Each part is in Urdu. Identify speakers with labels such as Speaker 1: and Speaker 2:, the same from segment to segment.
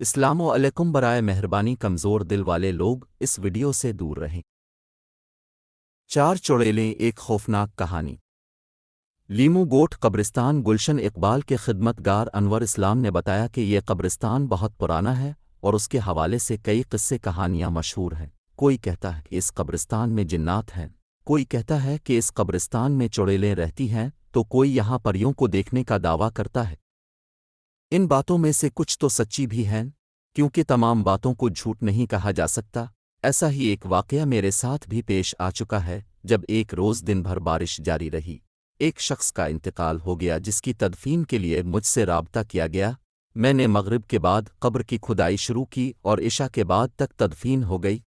Speaker 1: السلام علیکم برائے مہربانی کمزور دل والے لوگ اس ویڈیو سے دور رہیں۔ چار چڑیلیں ایک خوفناک کہانی۔ لیمو گوٹ قبرستان گلشن اقبال کے خدمت گار انور اسلام نے بتایا کہ یہ قبرستان بہت پرانا ہے اور اس کے حوالے سے کئی قصے کہانیاں مشہور ہیں۔ کوئی کہتا ہے کہ اس قبرستان میں جنات ہیں، کوئی کہتا ہے کہ اس قبرستان میں چڑیلیں رہتی ہیں، تو کوئی یہاں پریوں کو دیکھنے کا دعویٰ کرتا ہے۔ ان باتوں میں سے کچھ تو سچی بھی ہیں، کیونکہ تمام باتوں کو جھوٹ نہیں کہا جا سکتا۔ ایسا ہی ایک واقعہ میرے ساتھ بھی پیش آ چکا ہے، جب ایک روز دن بھر بارش جاری رہی۔ ایک شخص کا انتقال ہو گیا جس کی تدفین کے لیے مجھ سے رابطہ کیا گیا۔ میں نے مغرب کے بعد قبر کی کھدائی شروع کی اور عشاء کے بعد تک تدفین ہو گئی۔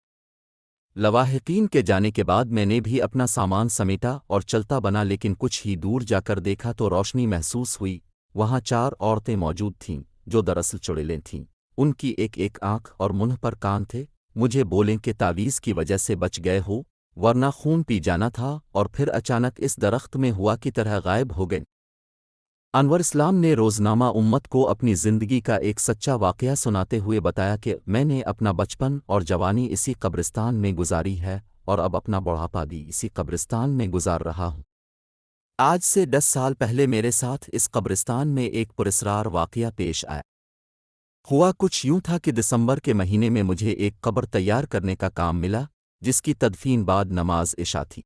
Speaker 1: لواحقین کے جانے کے بعد میں نے بھی اپنا سامان سمیٹا اور چلتا بنا، لیکن کچھ ہی دور جا کر دیکھا تو روشنی محسوس ہوئی۔ وہاں چار عورتیں موجود تھیں جو دراصل چڑیلیں تھیں۔ ان کی ایک ایک آنکھ اور منہ پر کان تھے۔ مجھے بولیں کہ تعویذ کی وجہ سے بچ گئے ہو، ورنہ خون پی جانا تھا، اور پھر اچانک اس درخت میں ہوا کی طرح غائب ہو گئے۔ انور اسلام نے روزنامہ امت کو اپنی زندگی کا ایک سچا واقعہ سناتے ہوئے بتایا کہ میں نے اپنا بچپن اور جوانی اسی قبرستان میں گزاری ہے اور اب اپنا بڑھاپا بھی اسی قبرستان میں گزار رہا ہوں۔ آج سے 10 سال پہلے میرے ساتھ اس قبرستان میں ایک پراسرار واقعہ پیش آیا۔ ہوا کچھ یوں تھا کہ دسمبر کے مہینے میں مجھے ایک قبر تیار کرنے کا کام ملا، جس کی تدفین بعد نماز عشاء تھی۔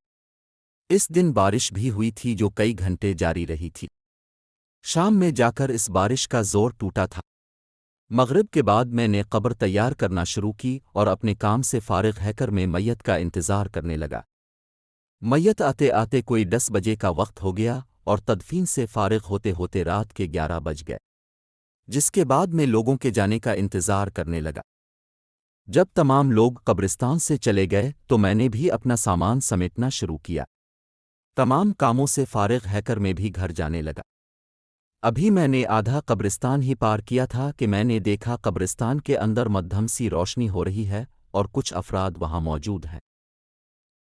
Speaker 1: اس دن بارش بھی ہوئی تھی جو کئی گھنٹے جاری رہی تھی۔ شام میں جا کر اس بارش کا زور ٹوٹا تھا۔ مغرب کے بعد میں نے قبر تیار کرنا شروع کی اور اپنے کام سے فارغ ہے کر میں میت کا انتظار کرنے لگا۔ میت آتے آتے کوئی 10 بجے کا وقت ہو گیا اور تدفین سے فارغ ہوتے ہوتے رات کے 11 بج گئے، جس کے بعد میں لوگوں کے جانے کا انتظار کرنے لگا۔ جب تمام لوگ قبرستان سے چلے گئے تو میں نے بھی اپنا سامان سمیٹنا شروع کیا۔ تمام کاموں سے فارغ ہے کر میں بھی گھر جانے لگا۔ ابھی میں نے آدھا قبرستان ہی پار کیا تھا کہ میں نے دیکھا قبرستان کے اندر مدھم سی روشنی ہو رہی ہے اور کچھ افراد وہاں موجود ہیں۔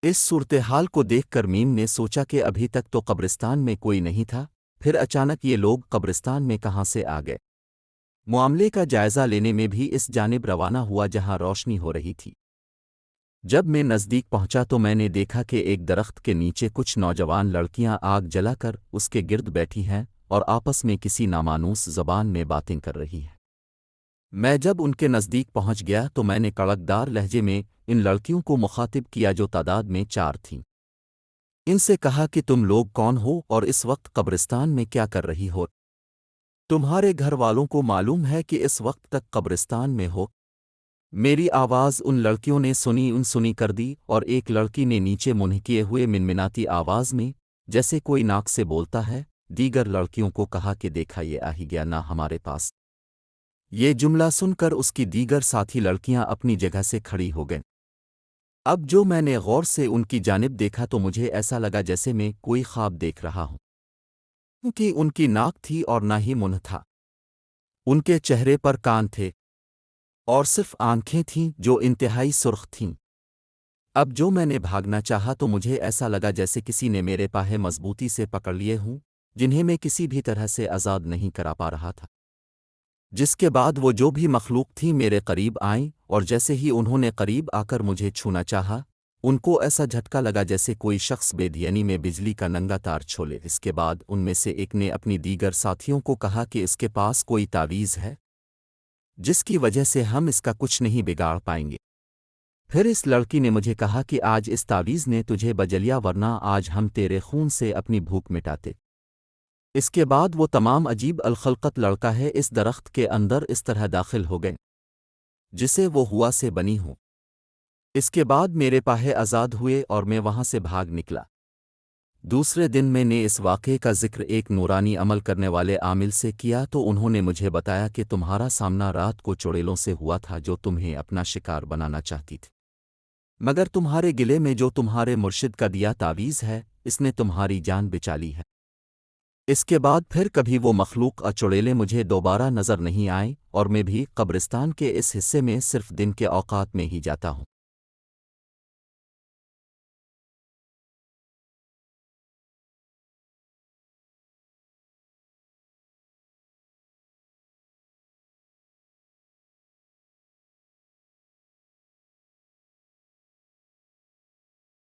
Speaker 1: اس صورتحال کو دیکھ کر میم نے سوچا کہ ابھی تک تو قبرستان میں کوئی نہیں تھا، پھر اچانک یہ لوگ قبرستان میں کہاں سے آ گئے۔ معاملے کا جائزہ لینے میں بھی اس جانب روانہ ہوا جہاں روشنی ہو رہی تھی۔ جب میں نزدیک پہنچا تو میں نے دیکھا کہ ایک درخت کے نیچے کچھ نوجوان لڑکیاں آگ جلا کر اس کے گرد بیٹھی ہیں اور آپس میں کسی نامانوس زبان میں باتیں کر رہی ہیں۔ میں جب ان کے نزدیک پہنچ گیا تو میں نے کڑکدار لہجے میں ان لڑکیوں کو مخاطب کیا جو تعداد میں 4 تھیں۔ ان سے کہا کہ تم لوگ کون ہو اور اس وقت قبرستان میں کیا کر رہی ہو؟ تمہارے گھر والوں کو معلوم ہے کہ اس وقت تک قبرستان میں ہو؟ میری آواز ان لڑکیوں نے سنی کر دی اور ایک لڑکی نے نیچے منہ کیے ہوئے منمناتی آواز میں، جیسے کوئی ناک سے بولتا ہے، دیگر لڑکیوں کو کہا کہ دیکھا یہ آ ہی گیا نا ہمارے پاس۔ یہ جملہ سن کر اس کی دیگر ساتھی لڑکیاں اپنی جگہ سے کھڑی ہو گئیں۔ اب جو میں نے غور سے ان کی جانب دیکھا تو مجھے ایسا لگا جیسے میں کوئی خواب دیکھ رہا ہوں، کیونکہ ان کی ناک تھی اور نہ ہی منہ تھا۔ ان کے چہرے پر کان تھے اور صرف آنکھیں تھیں جو انتہائی سرخ تھیں۔ اب جو میں نے بھاگنا چاہا تو مجھے ایسا لگا جیسے کسی نے میرے پاہے مضبوطی سے پکڑ لیے ہوں، جنہیں میں کسی بھی طرح سے آزاد نہیں کرا پا رہا تھا۔ جس کے بعد وہ جو بھی مخلوق تھی میرے قریب آئیں اور جیسے ہی انہوں نے قریب آ کر مجھے چھونا چاہا، ان کو ایسا جھٹکا لگا جیسے کوئی شخص بے دھیانی میں بجلی کا ننگا تار چھولے۔ اس کے بعد ان میں سے ایک نے اپنی دیگر ساتھیوں کو کہا کہ اس کے پاس کوئی تعویذ ہے جس کی وجہ سے ہم اس کا کچھ نہیں بگاڑ پائیں گے۔ پھر اس لڑکی نے مجھے کہا کہ آج اس تعویذ نے تجھے بجلیا، ورنہ آج ہم تیرے خون سے اپنی بھوک مٹاتے۔ اس کے بعد وہ تمام عجیب الخلقت لڑکا ہے اس درخت کے اندر اس طرح داخل ہو گئے جسے وہ ہوا سے بنی ہوں۔ اس کے بعد میرے پاہے آزاد ہوئے اور میں وہاں سے بھاگ نکلا۔ دوسرے دن میں نے اس واقعے کا ذکر ایک نورانی عمل کرنے والے عامل سے کیا تو انہوں نے مجھے بتایا کہ تمہارا سامنا رات کو چڑیلوں سے ہوا تھا جو تمہیں اپنا شکار بنانا چاہتی تھی، مگر تمہارے گلے میں جو تمہارے مرشد کا دیا تعویذ ہے اس نے تمہاری جان بچا لی ہے۔ اس کے بعد پھر کبھی وہ مخلوق چڑیلیں مجھے دوبارہ نظر نہیں آئیں اور میں بھی قبرستان کے اس حصے میں صرف دن کے اوقات میں ہی جاتا ہوں۔